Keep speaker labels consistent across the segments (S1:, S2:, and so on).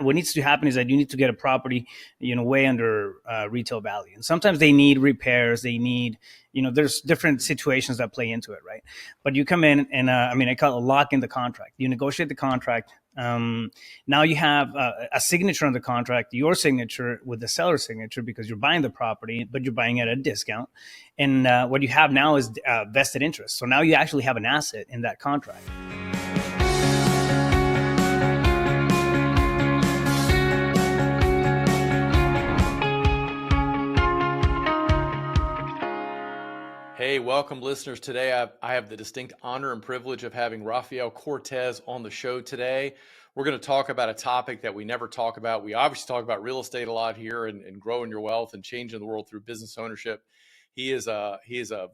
S1: what needs to happen is that you need to get a property, way under retail value. And sometimes they need repairs. They need, there's different situations that play into it, right? But you come in and, I call it lock in the contract. You negotiate the contract. Now you have a signature on the contract, your signature with the seller's signature, because you're buying the property, but you're buying it at a discount. And what you have now is vested interest. So now you actually have an asset in that contract.
S2: Hey, welcome listeners. Today I have the distinct honor and privilege of having Rafael Cortez on the show today. We're going to talk about a topic that we never talk about. We obviously talk about real estate a lot here and growing your wealth and changing the world through business ownership. He is a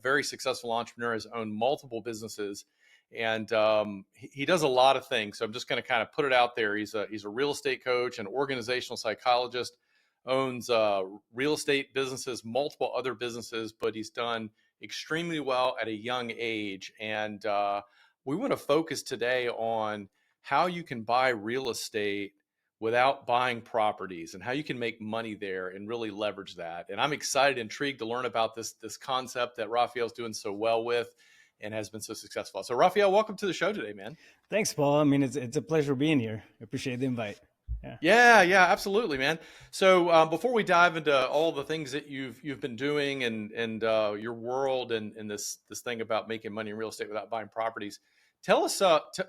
S2: very successful entrepreneur, has owned multiple businesses, and he does a lot of things. So I'm just going to kind of put it out there. He's a real estate coach, an organizational psychologist, owns real estate businesses, multiple other businesses, but he's done extremely well at a young age. And we want to focus today on how you can buy real estate without buying properties and how you can make money there and really leverage that. And I'm excited, intrigued to learn about this concept that Rafael's doing so well with and has been so successful. So Rafael, welcome to the show today, man.
S1: Thanks, Paul. I mean, it's a pleasure being here. I appreciate the invite.
S2: Yeah, absolutely, man. So before we dive into all the things that you've been doing and your world and this thing about making money in real estate without buying properties, tell us,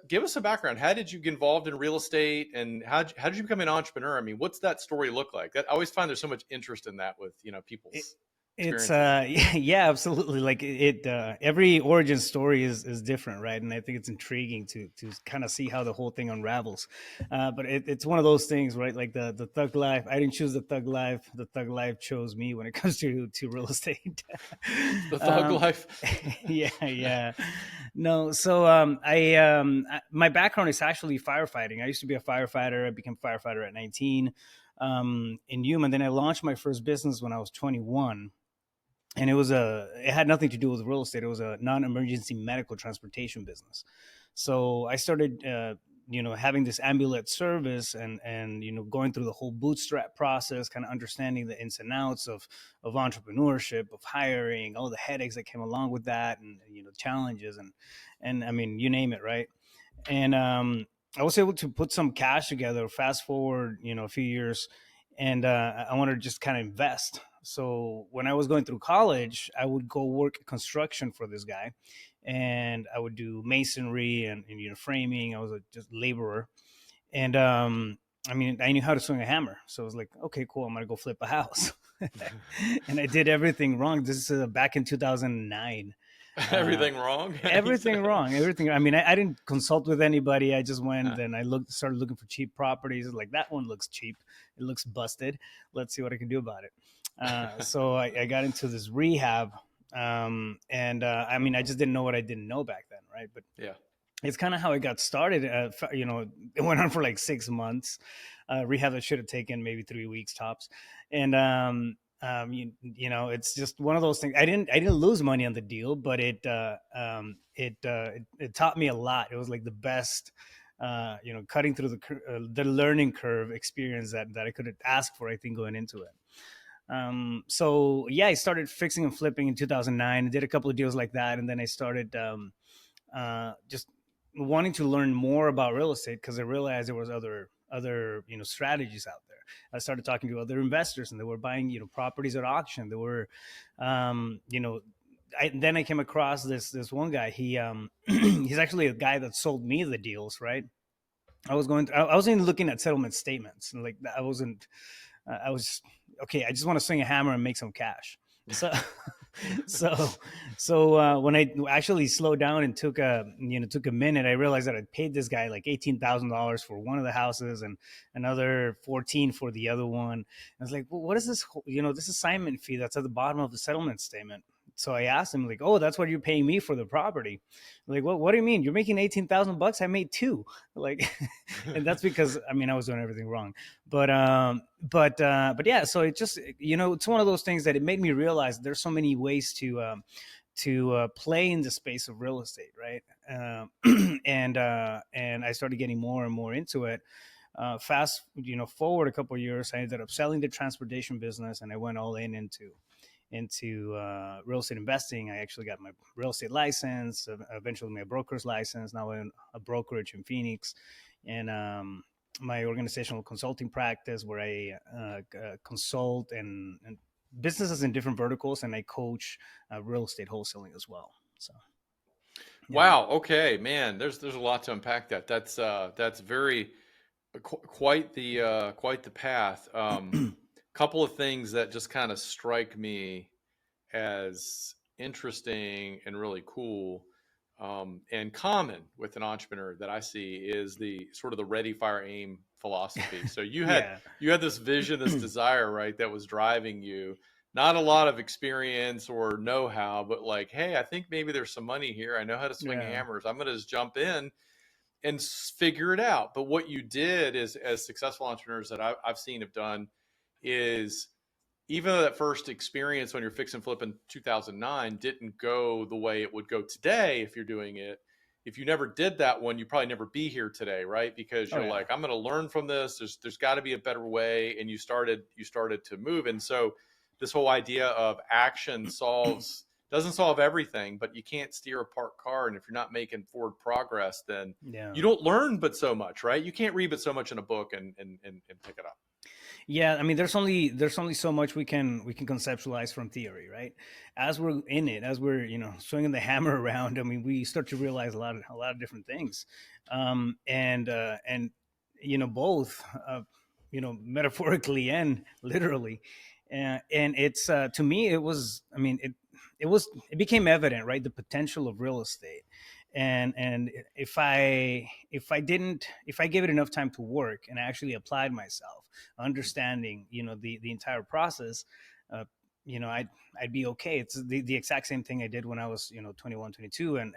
S2: give us a background. How did you get involved in real estate, and how did you become an entrepreneur? I mean, what's that story look like? I always find there's so much interest in that with people's.
S1: It's yeah, absolutely. Like every origin story is different, right? And I think it's intriguing to kind of see how the whole thing unravels. But it's one of those things, right? Like the thug life. I didn't choose the thug life. The thug life chose me when it comes to real estate.
S2: The thug life.
S1: Yeah. No, so my background is actually firefighting. I used to be a firefighter. I became a firefighter at 19 in Yuma. Then I launched my first business when I was 21. And it had nothing to do with real estate. It was a non-emergency medical transportation business. So I started, having this ambulance service and going through the whole bootstrap process, kind of understanding the ins and outs of entrepreneurship, of hiring, all the headaches that came along with that, and challenges and I mean, you name it, right? And I was able to put some cash together. Fast forward, a few years, and I wanted to just kind of invest. So when I was going through college, I would go work construction for this guy, and I would do masonry and framing. I was just laborer, and I knew how to swing a hammer. So I was like, okay, cool, I'm gonna go flip a house. And I did everything wrong. This is back in 2009.
S2: Everything wrong.
S1: Everything wrong. Everything. I mean, I didn't consult with anybody. I just went and I started looking for cheap properties. Like, that one looks cheap. It looks busted. Let's see what I can do about it. So I got into this rehab, and I just didn't know what I didn't know back then, right? But
S2: yeah,
S1: it's kind of how it got started. It went on for like 6 months. Rehab that should have taken maybe 3 weeks tops, and it's just one of those things. I didn't lose money on the deal, but it taught me a lot. It was like the best. Cutting through the learning curve experience that I could ask for, I think, going into it. So yeah, I started fixing and flipping in 2009. I did a couple of deals like that. And then I started, just wanting to learn more about real estate, because I realized there was other, strategies out there. I started talking to other investors, and they were buying, properties at auction. They were, then I came across this one guy. He, he's actually a guy that sold me the deals, right? I wasn't looking at settlement statements. Like, I was okay, I just want to swing a hammer and make some cash. So when I actually slowed down and took a minute, I realized that I paid this guy like $18,000 for one of the houses and another 14 for the other one. I was like, well, what is this? This assignment fee that's at the bottom of the settlement statement. So I asked him, like, oh, that's what you're paying me for the property. I'm like, what do you mean? You're making $18,000? I made $2,000. Like, and that's because, I was doing everything wrong. But yeah, so it just, it's one of those things that it made me realize there's so many ways to play in the space of real estate, right? And I started getting more and more into it. Fast, forward a couple of years, I ended up selling the transportation business, and I went all in into real estate investing. I actually got my real estate license, eventually my broker's license. Now I'm in a brokerage in Phoenix, and my organizational consulting practice where I consult and businesses in different verticals, and I coach real estate wholesaling as well. So, yeah,
S2: Wow. Okay, man. There's a lot to unpack. That's very quite the path. Couple of things that just kind of strike me as interesting and really cool, and common with an entrepreneur that I see is the sort of the ready, fire, aim philosophy. So
S1: yeah,
S2: you had this vision, this desire, right, that was driving you. Not a lot of experience or know-how, but like, hey, I think maybe there's some money here. I know how to swing
S1: yeah.
S2: hammers. I'm going to just jump in and figure it out. But what you did is, as successful entrepreneurs that I've seen have done, is even though that first experience when you're fix and flip in 2009 didn't go the way it would go today, if you're doing it, if you never did that one, you probably never be here today, right? Because
S1: Oh
S2: you're
S1: yeah.
S2: like, I'm going to learn from this. There's got to be a better way, and you started to move. And so this whole idea of action doesn't solve everything, but you can't steer a parked car, and if you're not making forward progress, then
S1: Yeah.
S2: you don't learn but so much, right? You can't read but so much in a book and pick it up.
S1: Yeah, I mean, there's only so much we can conceptualize from theory, right? As we're in it, as we're swinging the hammer around, I mean, we start to realize a lot of different things, and both metaphorically and literally, and it's to me it was, I mean, it became evident, right, the potential of real estate, and if I gave it enough time to work and I actually applied myself, understanding the entire process, uh, I'd be okay. It's the exact same thing I did when I was 21, 22, and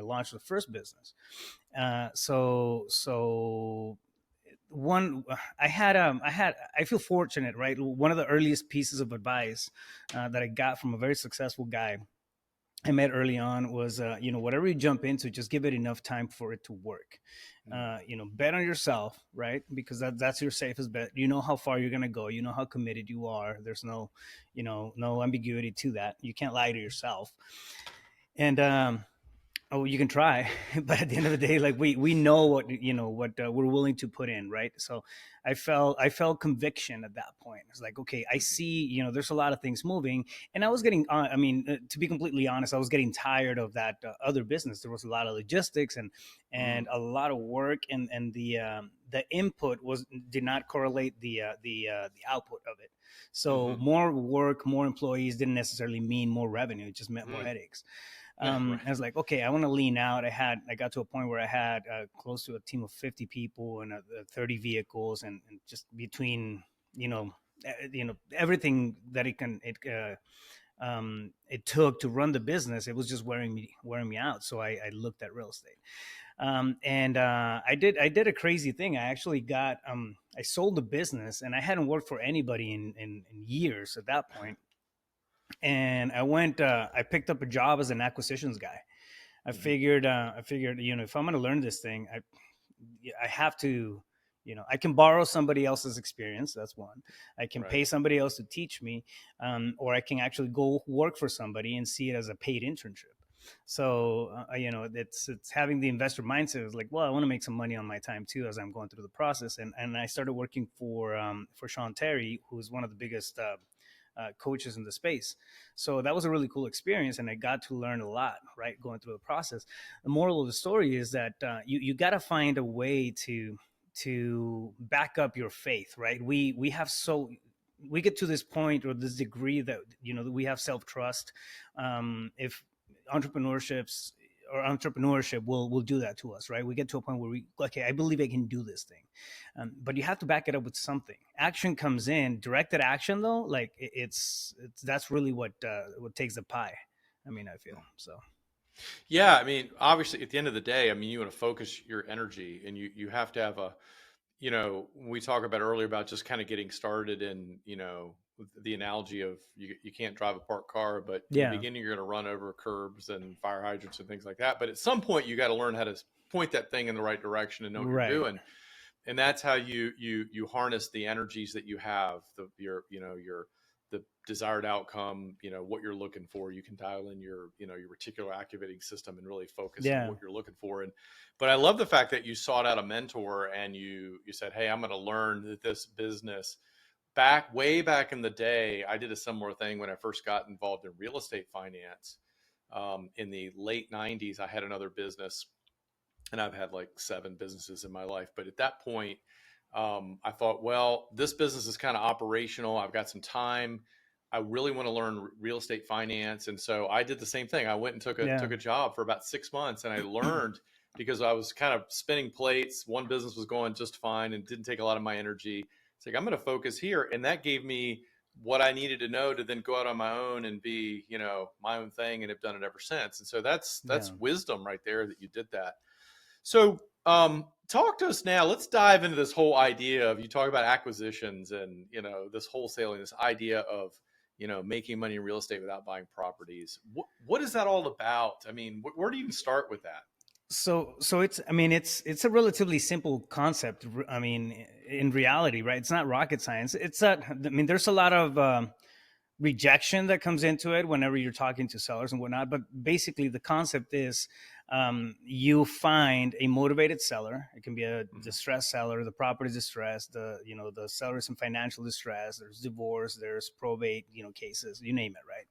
S1: launched the first business. So one I feel fortunate, right? One of the earliest pieces of advice that I got from a very successful guy I met early on was, whatever you jump into, just give it enough time for it to work. Bet on yourself, right? Because that's your safest bet. You know how far you're gonna go. You know how committed you are. There's no ambiguity to that. You can't lie to yourself. And oh, you can try, but at the end of the day, like we know what we're willing to put in, right? So I felt conviction at that point. It's like, okay, I see, there's a lot of things moving, and I was getting, I mean, to be completely honest, I was getting tired of that other business. There was a lot of logistics and a lot of work, and the input did not correlate the output of it. So
S2: Mm-hmm.
S1: more work, more employees didn't necessarily mean more revenue. It just meant more
S2: Mm.
S1: headaches.
S2: Right.
S1: I was like, okay, I want to lean out. I got to a point where I had close to a team of 50 people and 30 vehicles, and just between everything that it took to run the business, it was just wearing me out. So I looked at real estate, and I did a crazy thing. I actually I sold the business, and I hadn't worked for anybody in years at that point, and I picked up a job as an acquisitions guy.
S2: Mm-hmm.
S1: I figured, if I'm going to learn this thing, I have to, I can borrow somebody else's experience. That's one. I can
S2: Right.
S1: pay somebody else to teach me, or I can actually go work for somebody and see it as a paid internship. So, it's having the investor mindset. Is like, well, I want to make some money on my time too as I'm going through the process. And I started working for Sean Terry, who's one of the biggest coaches in the space. So that was a really cool experience, and I got to learn a lot, right, going through the process. The moral of the story is that you got to find a way to back up your faith, right? We get to this point or this degree that we have self trust. If entrepreneurships or entrepreneurship will do that to us, right? We get to a point where okay, I believe I can do this thing, but you have to back it up with something. Action comes in, directed action though, like it's that's really what takes the pie. I mean, I feel so.
S2: Yeah, I mean, obviously, at the end of the day, I mean, you want to focus your energy, and you have to have a, we talk about earlier about just kind of getting started, and the analogy of you can't drive a parked car, but in the
S1: Yeah,
S2: beginning you're going to run over curbs and fire hydrants and things like that. But at some point, you got to learn how to point that thing in the right direction and know what you're
S1: right.
S2: doing. and that's how you harness the energies that you have, the desired outcome, what you're looking for. You can dial in your reticular activating system and really focus on
S1: Yeah.
S2: what you're looking for. And but I love the fact that you sought out a mentor and you said, hey, I'm going to learn that this business. Way back in the day, I did a similar thing when I first got involved in real estate finance. In the late 90s, I had another business, and I've had like 7 businesses in my life. But at that point, I thought, well, this business is kind of operational. I've got some time. I really want to learn real estate finance, and so I did the same thing. I went and
S1: Yeah.
S2: took a job for about 6 months, and I learned because I was kind of spinning plates. One business was going just fine and didn't take a lot of my energy. It's like I'm going to focus here, and that gave me what I needed to know to then go out on my own and be, my own thing, and have done it ever since. And so that's
S1: Yeah.
S2: wisdom right there that you did that. So, talk to us now. Let's dive into this whole idea of, you talk about acquisitions and, this wholesaling, this idea of, making money in real estate without buying properties. What is that all about? I mean, where do you even start with that?
S1: So it's, I mean, it's a relatively simple concept. I mean, in reality, right? It's not rocket science. It's that, I mean, there's a lot of rejection that comes into it whenever you're talking to sellers and whatnot. But basically, the concept is, you find a motivated seller. It can be a distressed seller. The property is distressed. The seller's in financial distress. There's divorce. There's probate. Cases. You name it, right?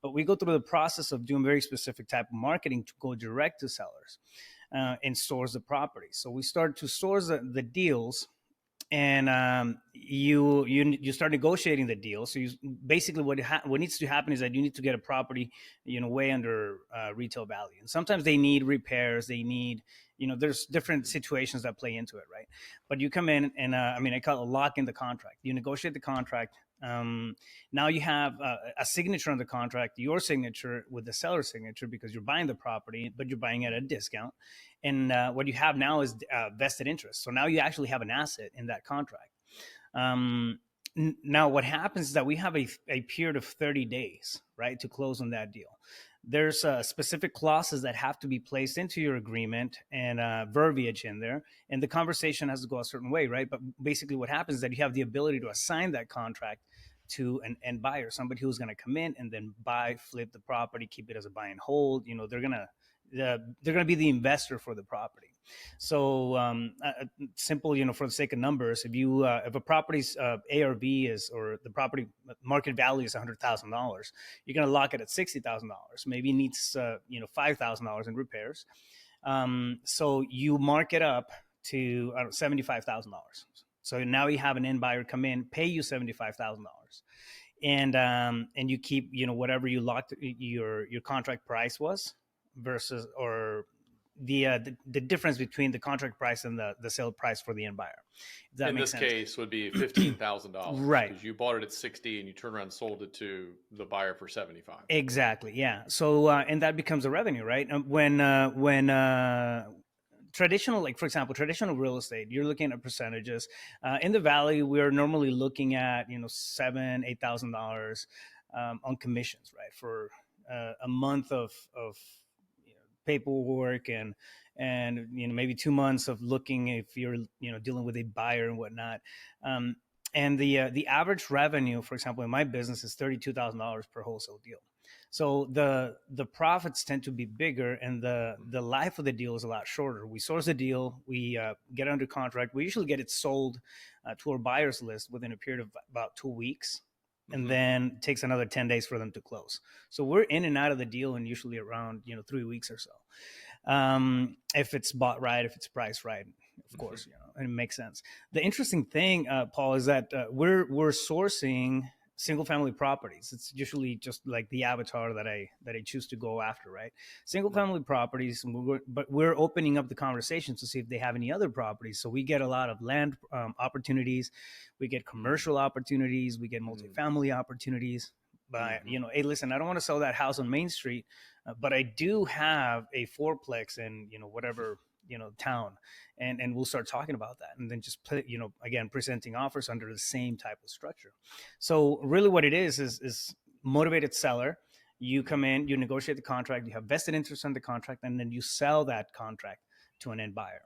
S1: But we go through the process of doing very specific type of marketing to go direct to sellers, and source the property. So we start to source the deals, and you start negotiating the deal. So you basically, what needs to happen is that you need to get a property way under retail value, and sometimes they need repairs. They need, there's different situations that play into it, right? But you come in and I mean, I call it lock in the contract. You negotiate the contract. Now you have a signature on the contract, your signature with the seller's signature, because you're buying the property, but you're buying at a discount. And what you have now is vested interest. So now you actually have an asset in that contract. Now what happens is that we have a period of 30 days, right, to close on that deal. There's specific clauses that have to be placed into your agreement, and verbiage in there, and the conversation has to go a certain way, right? But basically what happens is that you have the ability to assign that contract to an end buyer, somebody who's going to come in and then buy, flip the property, keep it as a buy and hold. They're going to be the investor for the property. So simple, for the sake of numbers, if a property's ARV is, or the property market value is $100,000, you're going to lock it at $60,000. Maybe it needs $5,000 in repairs. So you mark it up to $75,000. So now you have an end buyer come in, pay you $75,000. And you keep whatever you locked your contract price was, versus, or the difference between the contract price and the sale price for the end buyer. If that
S2: In
S1: makes
S2: this
S1: sense.
S2: case, would be $15,000,
S1: Right.
S2: because you bought it at 60 and you turned around and sold it to the buyer for 75.
S1: Exactly. Yeah. So and that becomes a revenue, right? When traditional, like for example, traditional real estate, you're looking at percentages. In the valley, we're normally looking at $7,000-8,000 on commissions, right, for a month of paperwork, and maybe 2 months of looking, if you're dealing with a buyer and whatnot. And the average revenue, for example, in my business, is $32,000 per wholesale deal. So the profits tend to be bigger, and the life of the deal is a lot shorter. We source a deal, we get under contract. We usually get it sold to our buyers list within a period of about 2 weeks, and then it takes another 10 days for them to close. So we're in and out of the deal in usually around 3 weeks or so. If it's bought right, if it's priced right, of course, and it makes sense. The interesting thing, Paul, is that we're sourcing single family properties. It's usually just like the avatar that I choose to go after, right? Single family properties, but we're opening up the conversation to see if they have any other properties. So we get a lot of land opportunities, we get commercial opportunities, we get multifamily opportunities. But hey, listen, I don't want to sell that house on Main Street, but I do have a fourplex in whatever town, and we'll start talking about that, and then just put again, presenting offers under the same type of structure. So really what it is motivated seller. You come in, you negotiate the contract, you have vested interest in the contract, and then you sell that contract to an end buyer.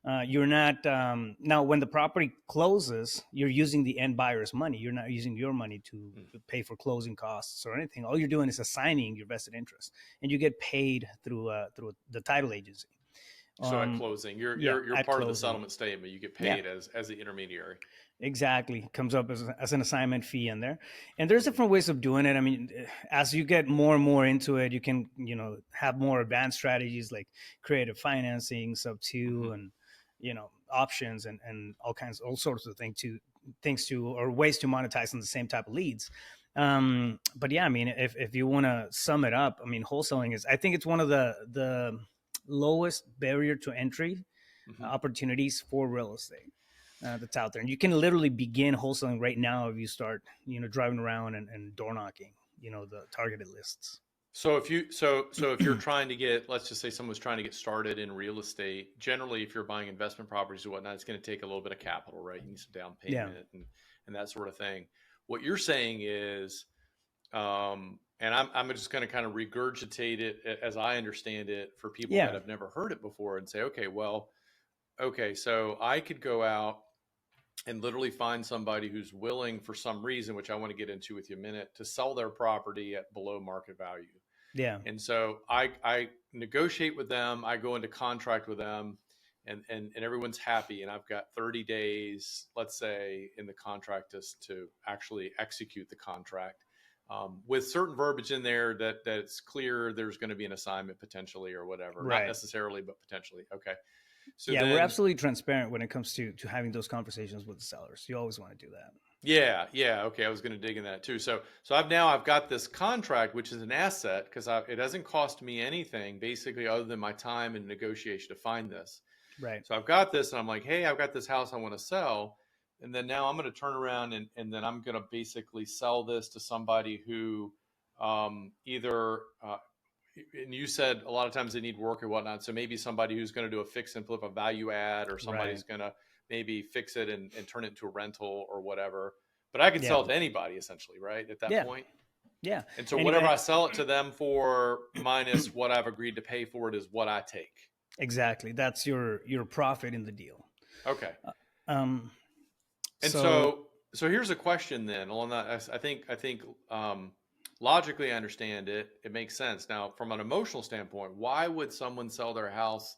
S1: You're not now when the property closes, you're using the end buyer's money. You're not using your money to
S2: Mm.
S1: pay for closing costs or anything. All you're doing is assigning your vested interest, and you get paid through the title agency.
S2: So at closing, you're
S1: Yeah,
S2: you're
S1: at
S2: part of the
S1: closing.
S2: settlement statement. You get
S1: Yeah,
S2: paid as the intermediary.
S1: exactly. Comes up as an assignment fee in there. And there's
S2: Mhm.
S1: different ways of doing it. I mean, as you get more and more into it, you can, have more advanced strategies like creative financing, sub two,
S2: Mhm.
S1: and, options and all sorts of things to, or ways to monetize on the same type of leads. But yeah, I mean, if you want to sum it up, I mean, wholesaling I think it's one of the lowest barrier to entry
S2: Mhm.
S1: opportunities for real estate that's out there. And you can literally begin wholesaling right now if you start, driving around and door knocking, the targeted lists.
S2: So if you're trying to get, let's just say someone's trying to get started in real estate, generally if you're buying investment properties or whatnot, it's going to take a little bit of capital, right? You need some down
S1: Yeah.
S2: payment and that sort of thing. What you're saying is, and I'm just going to kind of regurgitate it as I understand it for people that
S1: Yeah.
S2: have never heard it before and say, okay, well, okay, so I could go out and literally find somebody who's willing for some reason, which I want to get into with you in a minute, to sell their property at below market value.
S1: Yeah.
S2: And so I negotiate with them, I go into contract with them, and everyone's happy. And I've got 30 days, let's say, in the contract to actually execute the contract. With certain verbiage in there that it's clear there's going to be an assignment potentially or whatever, not
S1: Right.
S2: necessarily, but potentially. Okay. So
S1: Yeah. We're
S2: then
S1: absolutely transparent when it comes to having those conversations with the sellers. You always want to do that.
S2: yeah, yeah. Okay, I was going to dig in that too. So I've got this contract, which is an asset because it doesn't cost me anything basically other than my time and negotiation to find this.
S1: Right.
S2: So I've got this, and I'm like, hey, I've got this house I want to sell, and then now I'm going to turn around and then I'm going to basically sell this to somebody who either and you said a lot of times they need work or whatnot. So maybe somebody who's going to do a fix and flip, a value add, or
S1: Right.
S2: somebody's going to maybe fix it and turn it into a rental or whatever. But I could
S1: Yeah.
S2: sell it to anybody essentially, right? At that
S1: Yeah.
S2: point.
S1: Yeah.
S2: And so
S1: And
S2: whatever I sell it to them for minus what I've agreed to pay for it is what I take.
S1: exactly. That's your profit in the deal.
S2: Okay.
S1: Uh, Um.
S2: And
S1: So
S2: so here's a question then. Along that, I think logically I understand it. It makes sense. Now, from an emotional standpoint, why would someone sell their house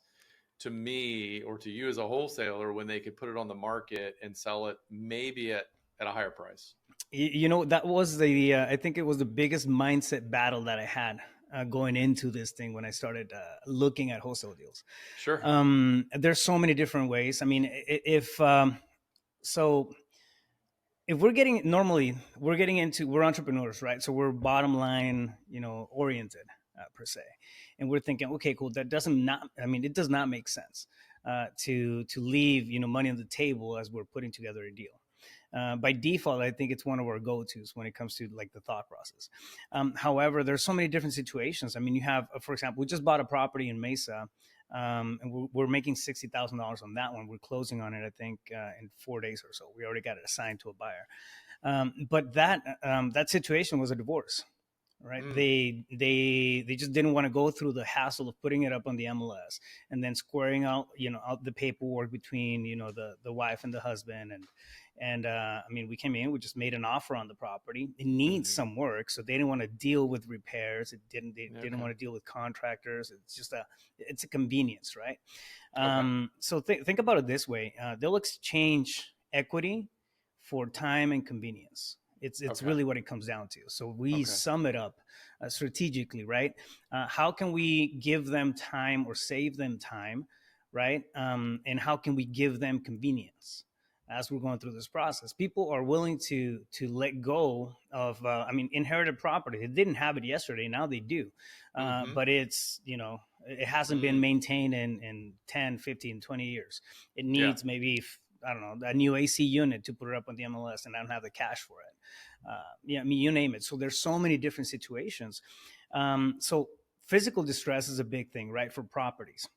S2: to me or to you as a wholesaler when they could put it on the market and sell it maybe at a higher price?
S1: that was the I think it was the biggest mindset battle that I had going into this thing when I started looking at wholesale deals.
S2: Sure.
S1: There's so many different ways. I mean, if so if we're getting normally we're entrepreneurs, right? So we're bottom line, oriented per se, and we're thinking, okay, cool, that doesn't not I mean, it does not make sense to leave money on the table as we're putting together a deal. By default, I think it's one of our go-to's when it comes to like the thought process. However, there's so many different situations. I mean, you have, for example, we just bought a property in Mesa, and we're making $60,000 on that one. We're closing on it, I think, in 4 days or so. We already got it assigned to a buyer. But that situation was a divorce, right?
S2: Mm,
S1: They just didn't want to go through the hassle of putting it up on the MLS and then squaring out out the paperwork between the wife and the husband. And I mean, we came in, we just made an offer on the property. It needs
S2: hmm.
S1: some work, so they didn't want to deal with repairs. They didn't
S2: Okay.
S1: want to deal with contractors. It's a convenience, right?
S2: Okay.
S1: So think about it this way: they'll exchange equity for time and convenience. It's
S2: Okay.
S1: really what it comes down to. So we
S2: Okay.
S1: sum it up strategically, right? How can we give them time or save them time, right? And how can we give them convenience as we're going through this process? People are willing to let go of, I mean, inherited property. They didn't have it yesterday, now they do,
S2: Mm-hmm.
S1: but it's it hasn't been
S2: Mm,
S1: maintained in 10, 15, 20 years. It
S2: yeah.
S1: needs maybe, I don't know, a new AC unit to put it up on the MLS, and I don't have the cash for it. Yeah, I mean, you name it. So there's so many different situations. So physical distress is a big thing, right, for properties.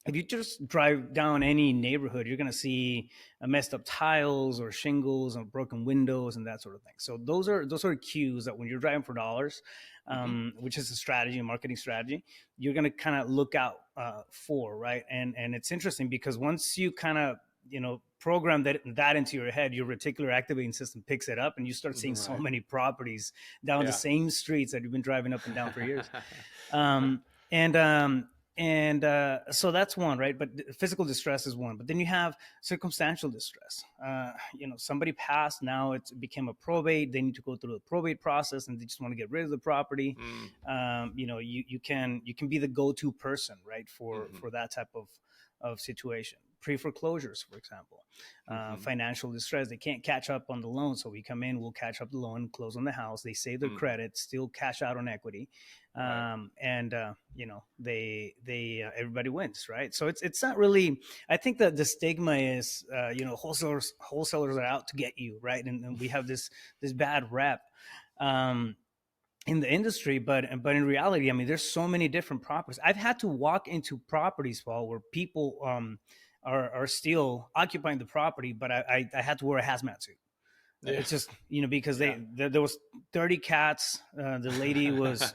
S1: if you just drive down any neighborhood, you're going to see messed up tiles or shingles or broken windows and that sort of thing. So those are cues that when you're driving for dollars,
S2: Hmm.
S1: which is a strategy, a marketing strategy, you're going to kind of look out for, right? And it's interesting because once you kind of program that into your head, your reticular activating system picks it up, and you start seeing so
S2: Right.
S1: many properties down the
S2: Yeah.
S1: same streets that you've been driving up and down for years. Um, and um, so that's one, right? But physical distress is one. But then you have circumstantial distress. Somebody passed, now it became a probate. They need to go through the probate process, and they just want to get rid of the property.
S2: Mm.
S1: You can be the go-to person, right, for
S2: Hmm.
S1: that type of situation. Pre-foreclosures, for example,
S2: Hmm.
S1: financial distress. They can't catch up on the loan, so we come in, we'll catch up the loan, close on the house. They save their
S2: Hmm.
S1: credit, still cash out on equity,
S2: Right.
S1: and they everybody wins, right? So it's not really. I think that the stigma is wholesalers are out to get you, right, and we have this bad rep. Um, in the industry, but in reality, I mean, there's so many different properties. I've had to walk into properties, Paul, where people are still occupying the property, but I had to wear a hazmat suit.
S2: Yeah.
S1: It's just because
S2: Yeah.
S1: there was 30 cats. The lady was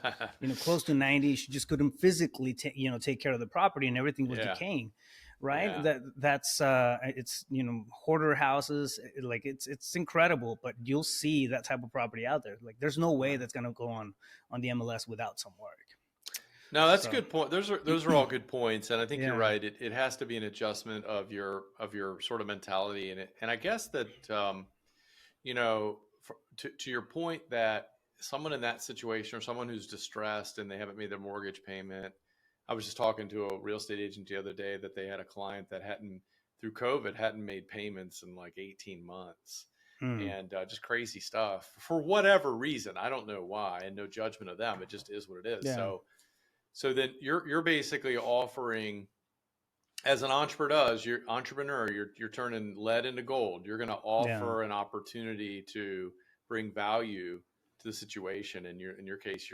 S1: close to 90. She just couldn't physically take care of the property, and everything was
S2: Yeah.
S1: decaying, right?
S2: Yeah.
S1: That's it's hoarder houses. Like it's incredible, but you'll see that type of property out there. Like there's no way
S2: Right.
S1: that's gonna go on the MLS without some work.
S2: No, that's a
S1: So
S2: good point. Those are all good points, and I think you're
S1: yeah,
S2: right. It has to be an adjustment of your sort of mentality, and I guess that to your point that someone in that situation or someone who's distressed and they haven't made their mortgage payment. I was just talking to a real estate agent the other day that they had a client that hadn't through COVID hadn't made payments in like 18 months.
S1: mm,
S2: And just crazy stuff for whatever reason. I don't know why, and no judgment of them. It just is what it is.
S1: yeah,
S2: So then you're basically offering, as an entrepreneur, you're turning lead into gold. You're going to
S1: yeah,
S2: offer an opportunity to bring value to the situation. And in your case,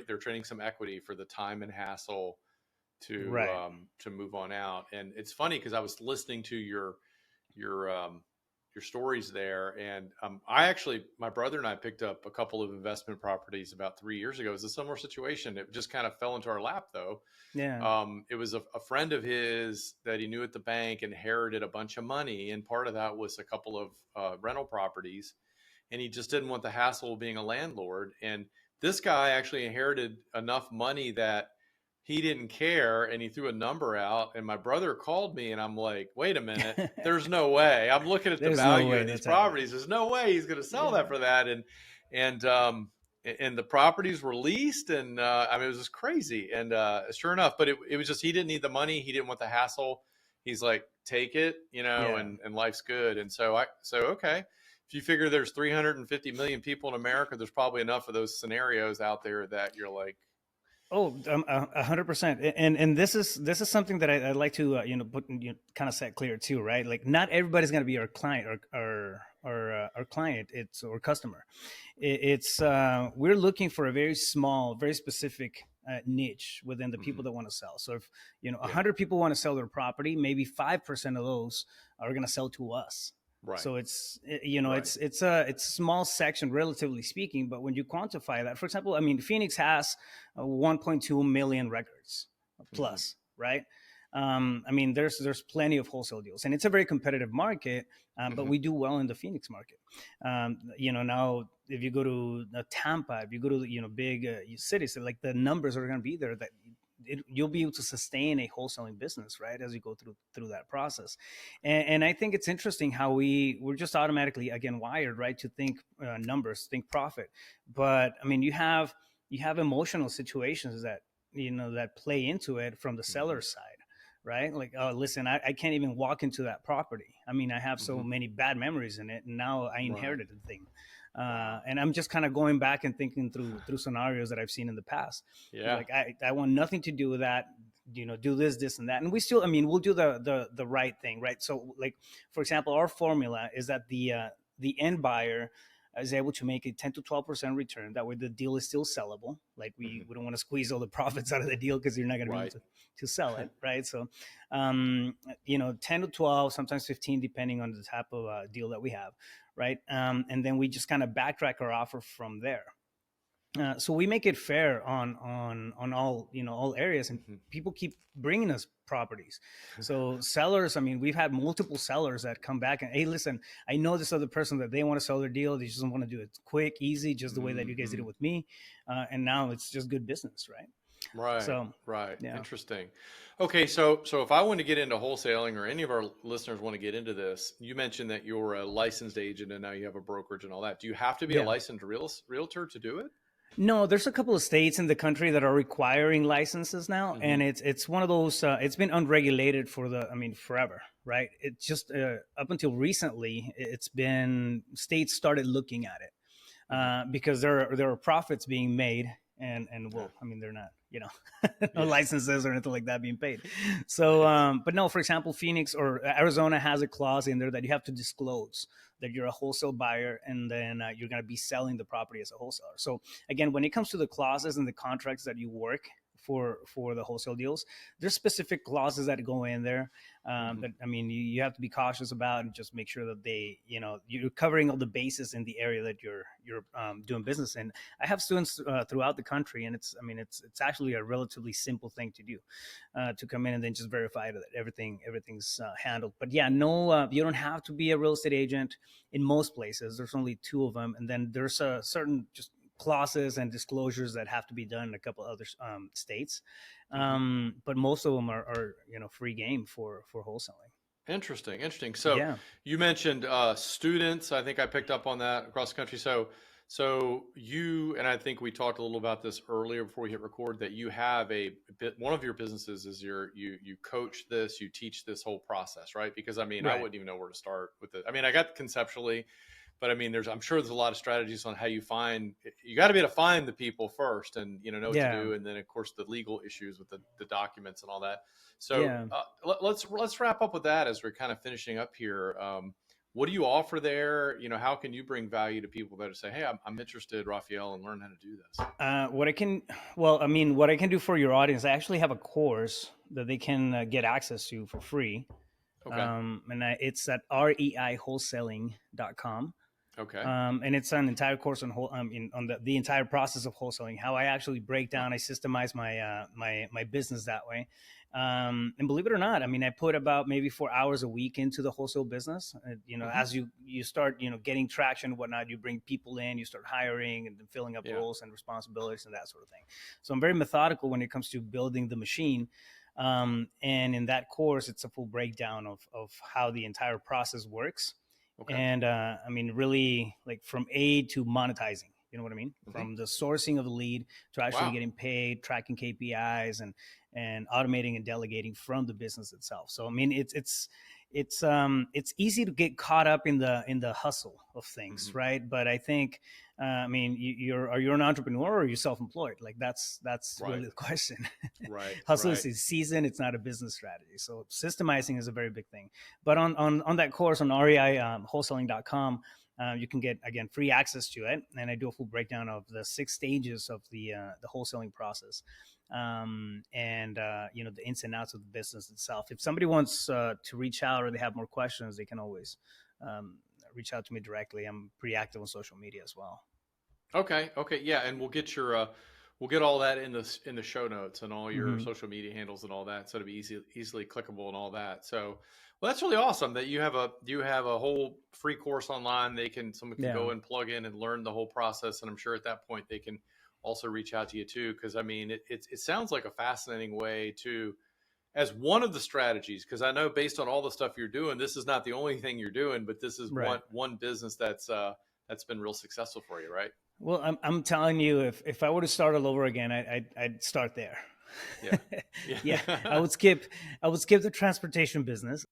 S2: they're trading some equity for the time and hassle
S1: right,
S2: to move on out. And it's funny because I was listening to your your stories there, and my brother and I picked up a couple of investment properties about 3 years ago. It was a similar situation. It just kind of fell into our lap, though.
S1: yeah,
S2: It was a friend of his that he knew at the bank inherited a bunch of money, and part of that was a couple of rental properties, and he just didn't want the hassle of being a landlord. And this guy actually inherited enough money that he didn't care, and he threw a number out. And my brother called me, and I'm like, "Wait a minute, there's no way." I'm looking at the
S1: there's no
S2: value
S1: way
S2: of these
S1: that's happening.
S2: properties. There's no way he's going to sell that
S1: Yeah,
S2: for that. And and the properties were leased, and I mean, it was just crazy. And sure enough, but it was just he didn't need the money, he didn't want the hassle. He's like, take it,
S1: yeah.
S2: and life's good. And so okay, if you figure there's 350 million people in America, there's probably enough of those scenarios out there that you're like,
S1: Oh, 100%. And this is something that I like to put kind of set clear too, right? Like not everybody's going to be our client or our client, it's or customer. It's we're looking for a very small, very specific niche within the people
S2: mm-hmm,
S1: that want to sell. So if a
S2: yeah,
S1: hundred people want to sell their property, maybe 5% of those are going to sell to us.
S2: right,
S1: So it's
S2: right,
S1: it's a small section relatively speaking, but when you quantify that, for example, I mean Phoenix has 1.2 million records
S2: mm-hmm,
S1: plus, right? I mean there's plenty of wholesale deals, and it's a very competitive market, but
S2: mm-hmm,
S1: we do well in the Phoenix market. Now if you go to Tampa, if you go to big cities, like the numbers are going to be there that you'll be able to sustain a wholesaling business, right, as you go through that process. And I think it's interesting how we're just automatically again wired, right, to think numbers, think profit. But I mean, you have emotional situations that that play into it from the
S2: mm-hmm,
S1: seller side, right? Like, oh, listen, I can't even walk into that property. I mean, I have so
S2: mm-hmm,
S1: many bad memories in it, and now I
S2: right,
S1: inherited the thing.
S2: wow,
S1: And I'm just kind of going back and thinking through scenarios that I've seen in the past.
S2: yeah,
S1: Like I want nothing to do with that. Do this, and that, and we still. I mean, we'll do the right thing, right? So, like for example, our formula is that the end buyer is able to make a 10 to 12% return. That way the deal is still sellable. Like we don't want to squeeze all the profits out of the deal because you're not going to be able
S2: Right.
S1: to sell it, right? So 10 to 12, sometimes 15, depending on the type of deal that we have, right? And then we just kind of backtrack our offer from there. So we make it fair on all all areas, and people keep bringing us properties. So sellers, I mean, we've had multiple sellers that come back and, hey, listen, I know this other person that they want to sell their deal, they just want to do it quick, easy, just the way that you guys did it with me, and now it's just good business, right?
S2: Right,
S1: So
S2: right.
S1: yeah.
S2: Interesting. Okay, so if I want to get into wholesaling, or any of our listeners want to get into this, you mentioned that you're a licensed agent and now you have a brokerage and all that. Do you have to be a
S1: Yeah.
S2: licensed realtor to do it?
S1: No, there's a couple of states in the country that are requiring licenses now, and it's one of those. It's been unregulated for forever, right? It just up until recently, it's been states started looking at it because there are profits being made, and well, I mean, they're not, no licenses or anything like that being paid. So, but no, for example, Phoenix or Arizona has a clause in there that you have to disclose that you're a wholesale buyer, and then you're going to be selling the property as a wholesaler. So again, when it comes to the clauses and the contracts that you work for the wholesale deals, there's specific clauses that go in there that, I mean, you have to be cautious about, and just make sure that they, you're covering all the bases in the area that you're doing business in. I have students throughout the country, and it's actually a relatively simple thing to do, to come in and then just verify that everything's handled. But yeah, no, you don't have to be a real estate agent in most places. There's only 2 of them, and then there's a certain just clauses and disclosures that have to be done in a couple other states, but most of them are free game for wholesaling.
S2: Interesting. So
S1: Yeah.
S2: you mentioned students. I think I picked up on that across the country. So you, and I think we talked a little about this earlier before we hit record, that you have one of your businesses is you coach this, you teach this whole process, right? Because I mean, I
S1: Right.
S2: wouldn't even know where to start with it. I mean, I got conceptually, but I mean, I'm sure there's a lot of strategies on how you got to be able to find the people first, and know what to
S1: Yeah.
S2: do, and then of course the legal issues with the documents and all that. So
S1: Yeah.
S2: let's wrap up with that as we're kind of finishing up here. What do you offer there? How can you bring value to people that say, "Hey, I'm interested, Rafael, and learn how to do this"?
S1: What I can do for your audience, I actually have a course that they can get access to for free.
S2: Okay.
S1: It's at reiwholesaling.com.
S2: Okay.
S1: And it's an entire course on the entire process of wholesaling, how I actually break down, I systemize my business that way. And believe it or not, I mean, I put about maybe 4 hours a week into the wholesale business. As you start, getting traction and whatnot, you bring people in, you start hiring and filling up roles and responsibilities and that sort of thing. So I'm very methodical when it comes to building the machine. And in that course, it's a full breakdown of how the entire process works.
S2: Okay.
S1: And I mean, really, like from A to monetizing, you know what I mean? From the sourcing of the lead to actually getting paid, tracking KPIs, and automating and delegating from the business itself. So I mean, it's easy to get caught up in the hustle of things, right? But I think, I mean, are you an entrepreneur or are you self-employed? Like that's really the question.
S2: Right.
S1: Hustle is a season; it's not a business strategy. So systemizing is a very big thing. But on that course on wholesaling.com, you can get, again, free access to it, and I do a full breakdown of the 6 stages of the wholesaling process, and the ins and outs of the business itself. If somebody wants to reach out or they have more questions, they can always reach out to me directly. I'm pretty active on social media as well.
S2: Okay. Yeah, and we'll get all that in the show notes and all your social media handles and all that, so it'll be easily clickable and all that. So, well, that's really awesome that you have a whole free course online. Someone can go and plug in and learn the whole process, and I'm sure at that point they can also reach out to you too, because I mean, it sounds like a fascinating way to, as one of the strategies, because I know based on all the stuff you're doing, this is not the only thing you're doing, but this is one business that's been real successful for you, right?
S1: Well, I'm telling you, if I were to start all over again, I'd start there. Yeah. I would skip the transportation business.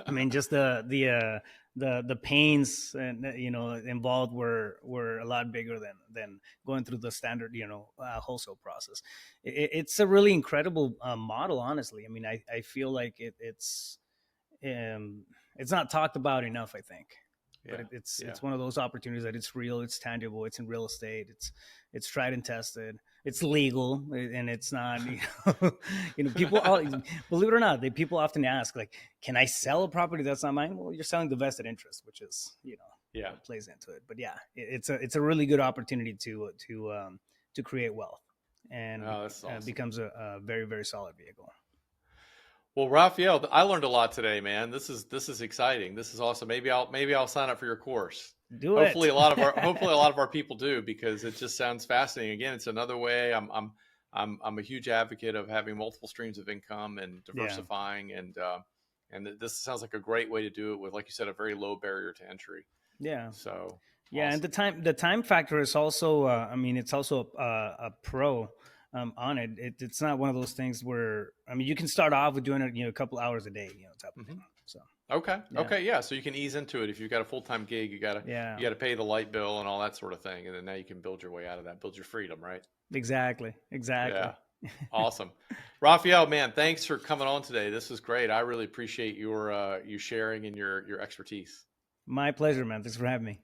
S1: I mean, just the pains and involved were a lot bigger than going through the standard wholesale process. It's a really incredible model, honestly. I mean, I feel like it's not talked about enough, I think. but
S2: Yeah.
S1: it's one of those opportunities that it's real, it's tangible, it's in real estate, it's tried and tested, it's legal, and it's not people all, believe it or not, people often ask, like, can I sell a property that's not mine? Well, you're selling the vested interest, which is
S2: Yeah.
S1: what plays into it. But yeah, it's a really good opportunity to create wealth, and
S2: Oh, that's awesome.
S1: becomes a very, very solid vehicle.
S2: Well, Rafael, I learned a lot today, man. This is exciting. This is awesome. Maybe I'll sign up for your course.
S1: Do
S2: Hopefully
S1: it.
S2: a lot of our people do, because it just sounds fascinating. Again, it's another way. I'm a huge advocate of having multiple streams of income and diversifying, and this sounds like a great way to do it with, like you said, a very low barrier to entry.
S1: Yeah.
S2: So
S1: Yeah,
S2: awesome.
S1: and the time factor is also, it's also a pro on it. It's not one of those things where, you can start off with doing it, a couple hours a day, type of thing. So
S2: Okay.
S1: yeah.
S2: Okay. Yeah. So you can ease into it. If you've got a full-time gig, you gotta pay the light bill and all that sort of thing, and then now you can build your way out of that, build your freedom, right?
S1: Exactly.
S2: Yeah. Awesome. Rafael, man, thanks for coming on today. This was great. I really appreciate your you sharing and your expertise.
S1: My pleasure, man. Thanks for having me.